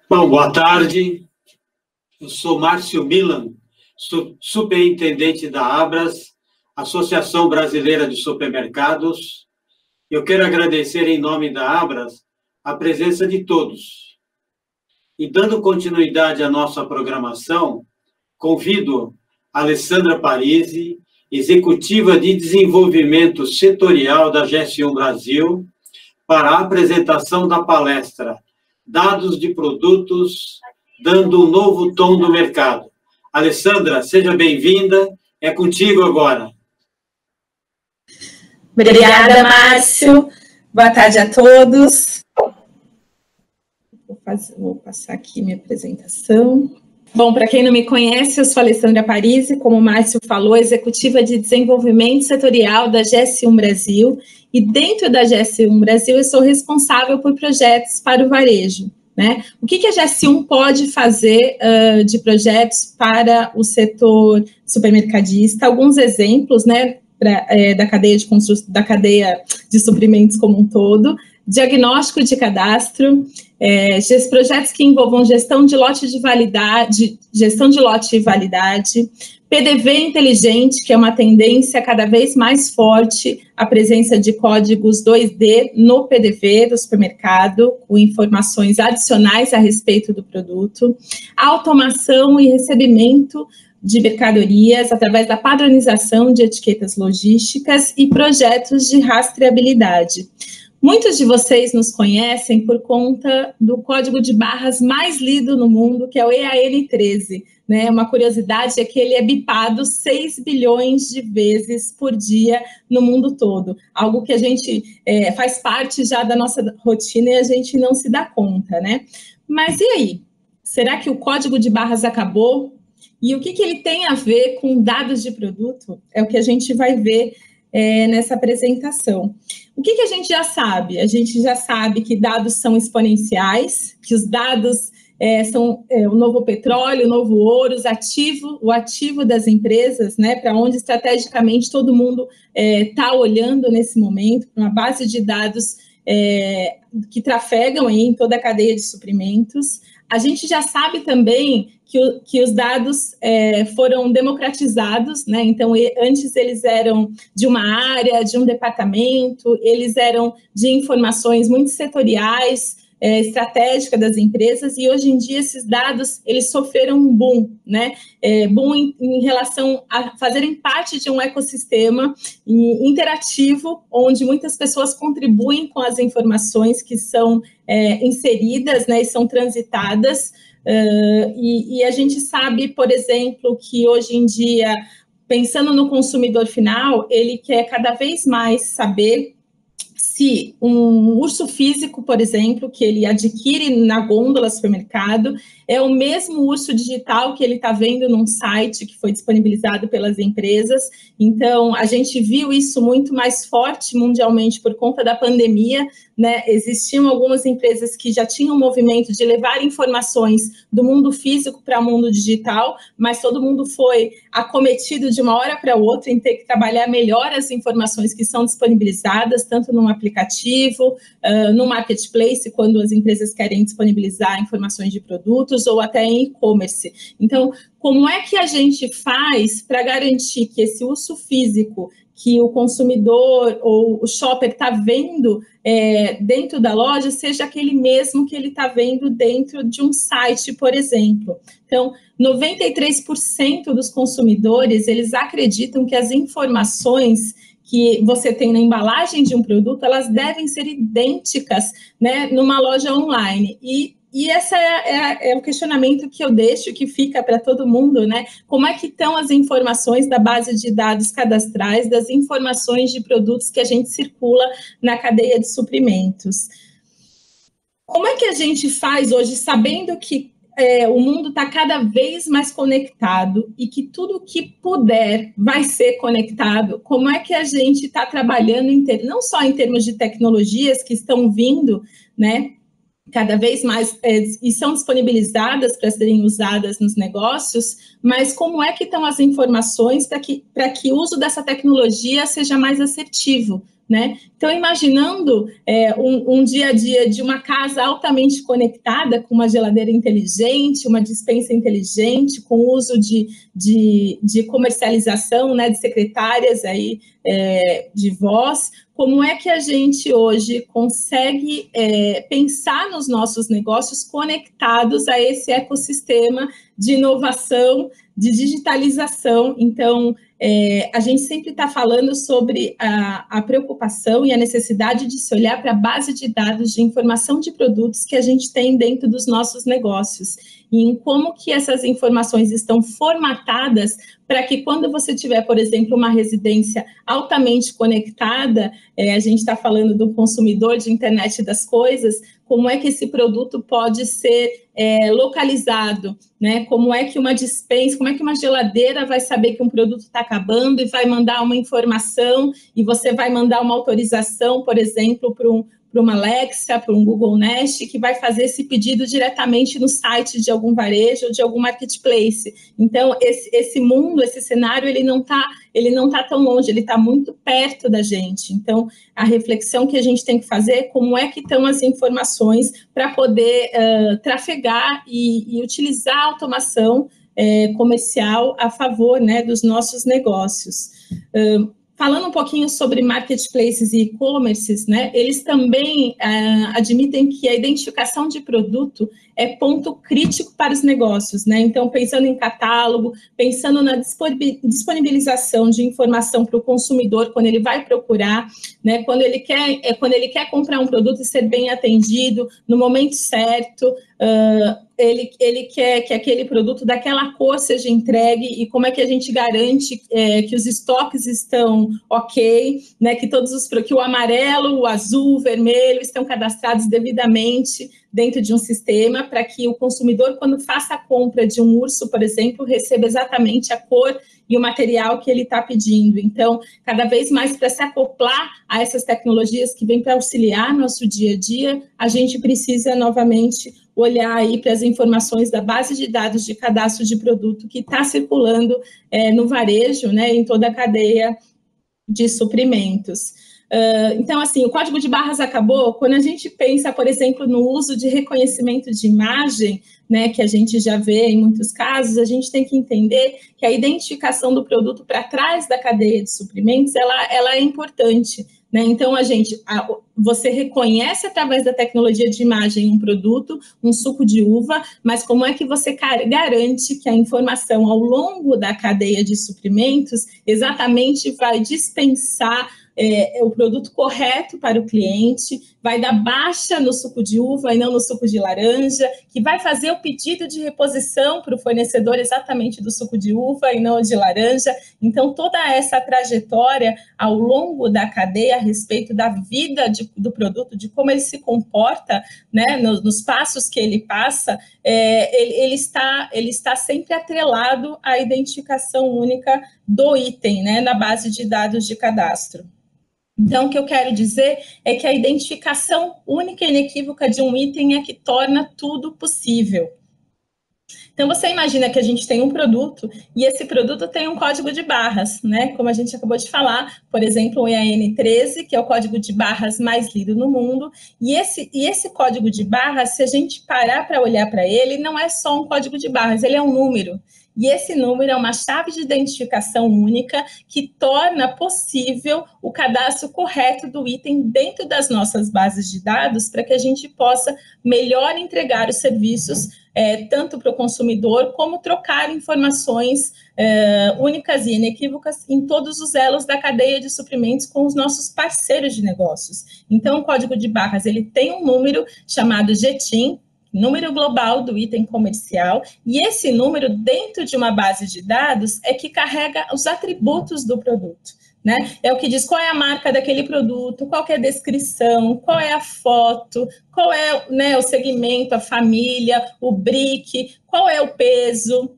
Bom, boa tarde. Eu sou Márcio Milan, superintendente da Abras, Associação Brasileira de Supermercados. Eu quero agradecer, em nome da Abras, a presença de todos. E, dando continuidade à nossa programação, convido a Alessandra Parisi, executiva de desenvolvimento setorial da GS1 Brasil, para a apresentação da palestra Dados de Produtos, dando um novo tom do mercado. Alessandra, seja bem-vinda, é contigo agora. Obrigada, Márcio. Boa tarde a todos. Vou passar aqui minha apresentação. Bom, para quem não me conhece, eu sou Alessandra Parisi, como o Márcio falou, executiva de desenvolvimento setorial da GS1 Brasil, e dentro da GS1 Brasil eu sou responsável por projetos para o varejo, né? O que a GS1 pode fazer de projetos para o setor supermercadista? Alguns exemplos, né, da cadeia de suprimentos como um todo. Diagnóstico de cadastro, projetos que envolvam gestão de lote de validade, PDV inteligente, que é uma tendência cada vez mais forte, a presença de códigos 2D no PDV do supermercado, com informações adicionais a respeito do produto, automação e recebimento de mercadorias através da padronização de etiquetas logísticas e projetos de rastreabilidade. Muitos de vocês nos conhecem por conta do código de barras mais lido no mundo, que é o EAN13. Né? Uma curiosidade é que ele é bipado 6 bilhões de vezes por dia no mundo todo. Algo que a gente faz parte já da nossa rotina e a gente não se dá conta, né? Mas e aí? Será que o código de barras acabou? E o que ele tem a ver com dados de produto? É o que a gente vai ver nessa apresentação. O que a gente já sabe? A gente já sabe que dados são exponenciais, que os dados são o novo petróleo, o novo ouro, o ativo das empresas, né, para onde estrategicamente todo mundo está olhando nesse momento, para uma base de dados que trafegam aí em toda a cadeia de suprimentos. A gente já sabe também que os dados foram democratizados, né? Então, antes eles eram de uma área, de um departamento, eles eram de informações muito setoriais, estratégica das empresas, e hoje em dia esses dados, eles sofreram um boom, né? Boom em relação a fazerem parte de um ecossistema interativo, onde muitas pessoas contribuem com as informações que são inseridas, né, e são transitadas, e a gente sabe, por exemplo, que hoje em dia, pensando no consumidor final, ele quer cada vez mais saber se um urso físico, por exemplo, que ele adquire na gôndola do supermercado, é o mesmo urso digital que ele está vendo num site que foi disponibilizado pelas empresas. Então, a gente viu isso muito mais forte mundialmente por conta da pandemia, né? Existiam algumas empresas que já tinham um movimento de levar informações do mundo físico para o mundo digital, mas todo mundo foi acometido de uma hora para outra em ter que trabalhar melhor as informações que são disponibilizadas, tanto num aplicativo, no marketplace, quando as empresas querem disponibilizar informações de produtos, ou até em e-commerce. Então, como é que a gente faz para garantir que esse urso físico que o consumidor ou o shopper está vendo dentro da loja seja aquele mesmo que ele está vendo dentro de um site, por exemplo? Então, 93% dos consumidores, eles acreditam que as informações que você tem na embalagem de um produto, elas devem ser idênticas, né, numa loja online. E esse é o questionamento que eu deixo, que fica para todo mundo, né? Como é que estão as informações da base de dados cadastrais, das informações de produtos que a gente circula na cadeia de suprimentos? Como é que a gente faz hoje, sabendo que o mundo está cada vez mais conectado e que tudo que puder vai ser conectado? Como é que a gente está trabalhando, não só em termos de tecnologias que estão vindo, né, cada vez mais e são disponibilizadas para serem usadas nos negócios, mas como é que estão as informações para que o uso dessa tecnologia seja mais assertivo, né? Então, imaginando um dia a dia de uma casa altamente conectada, com uma geladeira inteligente, uma despensa inteligente, com o uso de comercialização, né, de secretárias aí, de voz, como é que a gente hoje consegue pensar nos nossos negócios conectados a esse ecossistema de inovação, de digitalização? Então, a gente sempre está falando sobre a preocupação e a necessidade de se olhar para a base de dados de informação de produtos que a gente tem dentro dos nossos negócios, e em como que essas informações estão formatadas para que quando você tiver, por exemplo, uma residência altamente conectada, a gente está falando do consumidor de internet das coisas, como é que esse produto pode ser localizado, né? Como é que uma despensa, como é que uma geladeira vai saber que um produto está acabando e vai mandar uma informação, e você vai mandar uma autorização, por exemplo, para uma Alexa, para um Google Nest, que vai fazer esse pedido diretamente no site de algum varejo ou de algum marketplace. Então, esse mundo, esse cenário, ele não tá tão longe, ele está muito perto da gente. Então, a reflexão que a gente tem que fazer é como é que estão as informações para poder trafegar e utilizar a automação comercial a favor, né, dos nossos negócios. Falando um pouquinho sobre marketplaces e e-commerces, né, eles também admitem que a identificação de produto é ponto crítico para os negócios, né? Então, pensando em catálogo, pensando na disponibilização de informação para o consumidor quando ele vai procurar, né? Quando ele quer comprar um produto e ser bem atendido no momento certo, ele quer que aquele produto daquela cor seja entregue, e como é que a gente garante que os estoques estão ok, né? Que o amarelo, o azul, o vermelho estão cadastrados devidamente dentro de um sistema, para que o consumidor, quando faça a compra de um urso, por exemplo, receba exatamente a cor e o material que ele está pedindo. Então, cada vez mais, para se acoplar a essas tecnologias que vêm para auxiliar nosso dia a dia, a gente precisa novamente olhar aí para as informações da base de dados de cadastro de produto que está circulando no varejo, né, em toda a cadeia de suprimentos. Então, assim, o código de barras acabou quando a gente pensa, por exemplo, no uso de reconhecimento de imagem, né, que a gente já vê em muitos casos. A gente tem que entender que a identificação do produto para trás da cadeia de suprimentos, ela é importante, né? Então, você reconhece através da tecnologia de imagem um produto, um suco de uva, mas como é que você garante que a informação ao longo da cadeia de suprimentos exatamente vai dispensar o produto correto para o cliente, vai dar baixa no suco de uva e não no suco de laranja, que vai fazer o pedido de reposição para o fornecedor exatamente do suco de uva e não de laranja. Então, toda essa trajetória ao longo da cadeia a respeito da vida do produto, de como ele se comporta, né, nos passos que ele passa, ele está sempre atrelado à identificação única do item, né, na base de dados de cadastro. Então, o que eu quero dizer é que a identificação única e inequívoca de um item é que torna tudo possível. Então, você imagina que a gente tem um produto e esse produto tem um código de barras, né? Como a gente acabou de falar, por exemplo, o EAN13, que é o código de barras mais lido no mundo. E esse código de barras, se a gente parar para olhar para ele, não é só um código de barras, ele é um número. E esse número é uma chave de identificação única que torna possível o cadastro correto do item dentro das nossas bases de dados, para que a gente possa melhor entregar os serviços, tanto para o consumidor, como trocar informações únicas e inequívocas em todos os elos da cadeia de suprimentos com os nossos parceiros de negócios. Então, o código de barras, ele tem um número chamado GTIN, número global do item comercial, e esse número, dentro de uma base de dados, é que carrega os atributos do produto, né? É o que diz qual é a marca daquele produto, qual é a descrição, qual é a foto, qual é, né, o segmento, a família, o BRIC, qual é o peso,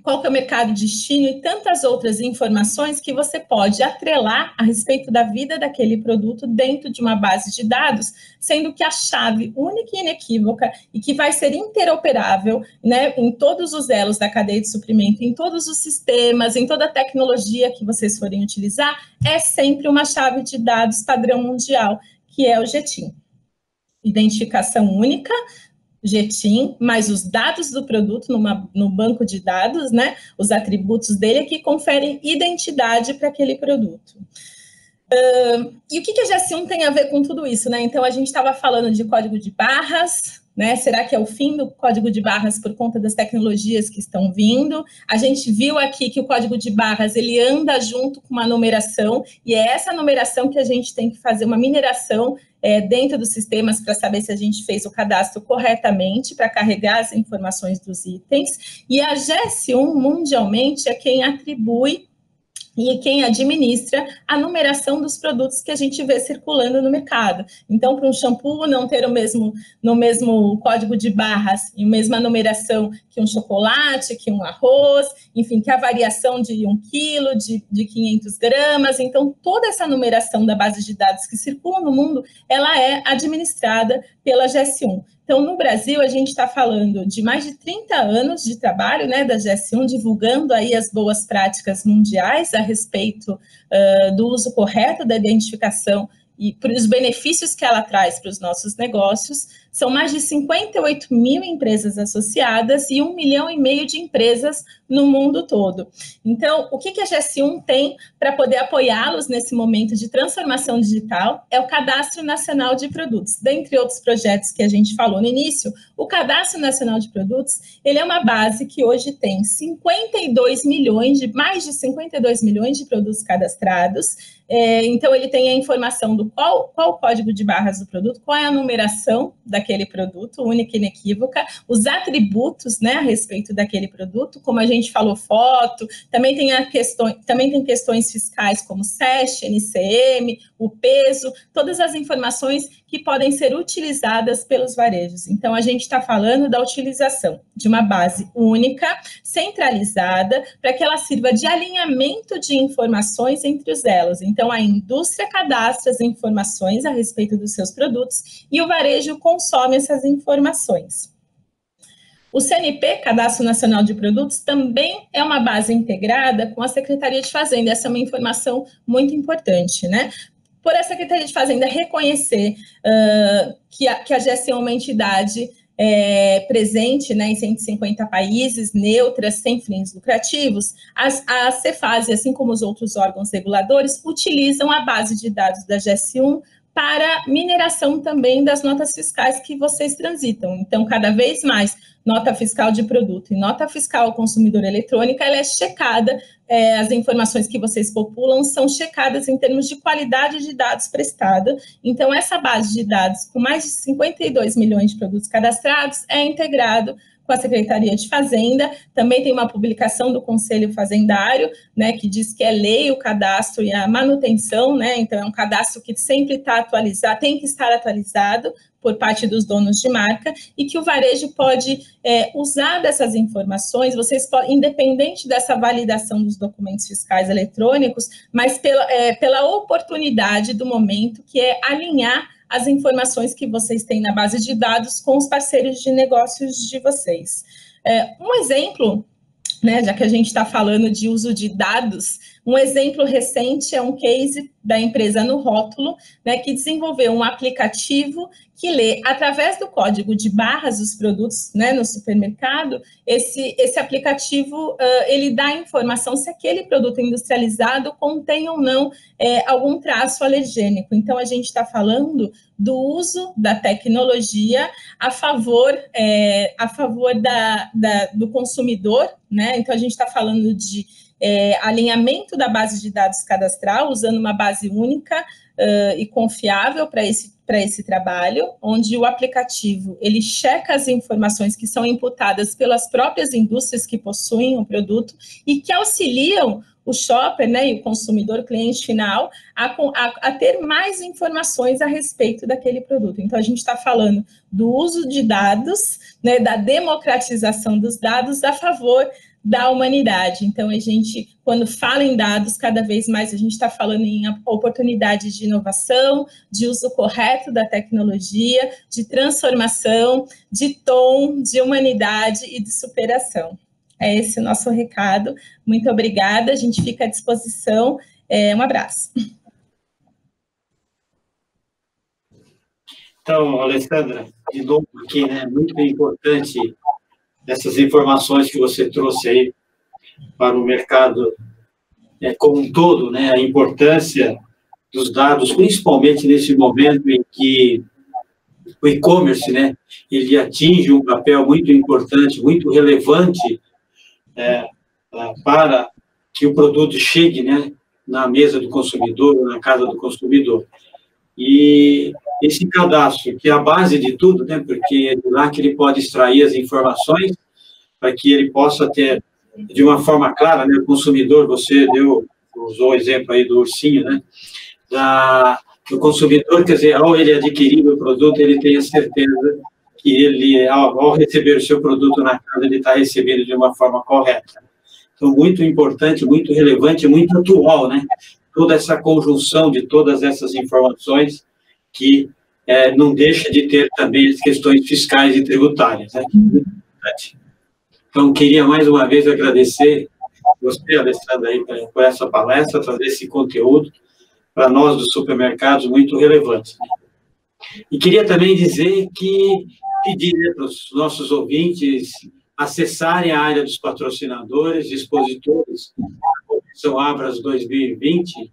qual que é o mercado de destino e tantas outras informações que você pode atrelar a respeito da vida daquele produto dentro de uma base de dados, sendo que a chave única e inequívoca e que vai ser interoperável, né, em todos os elos da cadeia de suprimento, em todos os sistemas, em toda a tecnologia que vocês forem utilizar, é sempre uma chave de dados padrão mundial, que é o GTIM. Identificação única, GTIM, mais os dados do produto no banco de dados, né? Os atributos dele que conferem identidade para aquele produto. E o que a GS1 tem a ver com tudo isso, né? Então, a gente estava falando de código de barras, né? Será que é o fim do código de barras por conta das tecnologias que estão vindo? A gente viu aqui que o código de barras, ele anda junto com uma numeração, e é essa numeração que a gente tem que fazer uma mineração dentro dos sistemas para saber se a gente fez o cadastro corretamente, para carregar as informações dos itens. E a GS1, mundialmente, é quem atribui e quem administra a numeração dos produtos que a gente vê circulando no mercado. Então, para um shampoo não ter no mesmo código de barras e a mesma numeração que um chocolate, que um arroz, enfim, que a variação de 1 quilo, de 500 gramas. Então, toda essa numeração da base de dados que circula no mundo, ela é administrada pela GS1. Então, no Brasil, a gente está falando de mais de 30 anos de trabalho, né, da GS1, divulgando aí as boas práticas mundiais a respeito do uso correto da identificação e para os benefícios que ela traz para os nossos negócios. São mais de 58 mil empresas associadas e 1,5 milhão de empresas no mundo todo. Então, o que a GS1 tem para poder apoiá-los nesse momento de transformação digital é o Cadastro Nacional de Produtos. Dentre outros projetos que a gente falou no início, o Cadastro Nacional de Produtos, ele é uma base que hoje tem mais de 52 milhões de produtos cadastrados. Então, ele tem a informação do qual o código de barras do produto, qual é a numeração daquele produto, única e inequívoca, os atributos, né, a respeito daquele produto, como a gente falou, foto, também tem questões fiscais como SES, NCM, o peso, todas as informações que podem ser utilizadas pelos varejos. Então, a gente está falando da utilização de uma base única, centralizada, para que ela sirva de alinhamento de informações entre os elos. Então, a indústria cadastra as informações a respeito dos seus produtos e o varejo consome essas informações. O CNP, Cadastro Nacional de Produtos, também é uma base integrada com a Secretaria de Fazenda. Essa é uma informação muito importante, né? Por a Secretaria de Fazenda reconhecer que a GS1 é uma entidade presente, né, em 150 países, neutras, sem fins lucrativos, a Cefaz, assim como os outros órgãos reguladores, utilizam a base de dados da GS1 para mineração também das notas fiscais que vocês transitam. Então, cada vez mais, nota fiscal de produto e nota fiscal ao consumidor eletrônica, ela é checada, as informações que vocês populam são checadas em termos de qualidade de dados prestada. Então, essa base de dados, com mais de 52 milhões de produtos cadastrados, é integrado com a Secretaria de Fazenda. Também tem uma publicação do Conselho Fazendário, né, que diz que é lei o cadastro e a manutenção, né, então é um cadastro que sempre está atualizado, tem que estar atualizado por parte dos donos de marca, e que o varejo pode usar dessas informações, vocês podem, independente dessa validação dos documentos fiscais eletrônicos, mas pela oportunidade do momento, que é alinhar as informações que vocês têm na base de dados com os parceiros de negócios de vocês. Um exemplo, né, já que a gente está falando de uso de dados, um exemplo recente é um case da empresa No Rótulo, né, que desenvolveu um aplicativo que lê, através do código de barras dos produtos, né, no supermercado, esse aplicativo, ele dá a informação se aquele produto industrializado contém ou não algum traço alergênico. Então, a gente está falando do uso da tecnologia a favor do consumidor, né? Então, a gente está falando de alinhamento da base de dados cadastral, usando uma base única e confiável para esse trabalho, onde o aplicativo, ele checa as informações que são imputadas pelas próprias indústrias que possuem o produto e que auxiliam o shopper, né, e o consumidor, cliente final, a ter mais informações a respeito daquele produto. Então, a gente está falando do uso de dados, né, da democratização dos dados a favor da humanidade. Então, a gente, quando fala em dados, cada vez mais a gente está falando em oportunidades de inovação, de uso correto da tecnologia, de transformação, de tom, de humanidade e de superação. É esse o nosso recado. Muito obrigada, a gente fica à disposição. Um abraço. Então, Alessandra, de novo aqui, né, muito importante essas informações que você trouxe aí para o mercado como um todo, né, a importância dos dados, principalmente nesse momento em que o e-commerce, né, ele atinge um papel muito importante, muito relevante para que o produto chegue, né, na mesa do consumidor, na casa do consumidor. E esse cadastro, que é a base de tudo, né, porque é de lá que ele pode extrair as informações para que ele possa ter, de uma forma clara, né, o consumidor, você usou o exemplo aí do ursinho, né, do consumidor, quer dizer, ao ele adquirir o produto, ele tem a certeza que ele, ao receber o seu produto na casa, ele está recebendo de uma forma correta. Então, muito importante, muito relevante, muito atual, né, toda essa conjunção de todas essas informações que não deixa de ter também as questões fiscais e tributárias, né? Muito importante. Então, queria mais uma vez agradecer você, Alessandra, aí, por essa palestra, trazer esse conteúdo para nós dos supermercados muito relevante. E queria também dizer que pedir para os nossos ouvintes acessarem a área dos patrocinadores, expositores da Convenção Abras 2020.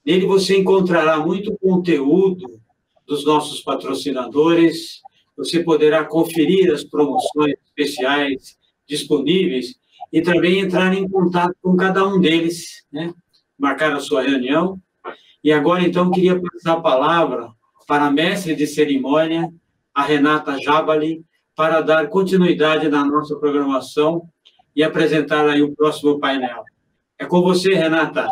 Nele você encontrará muito conteúdo dos nossos patrocinadores, você poderá conferir as promoções especiais disponíveis e também entrar em contato com cada um deles, né? Marcar a sua reunião. E agora, então, queria passar a palavra para a mestre de cerimônia, a Renata Jabali, para dar continuidade na nossa programação e apresentar aí o próximo painel. É com você, Renata.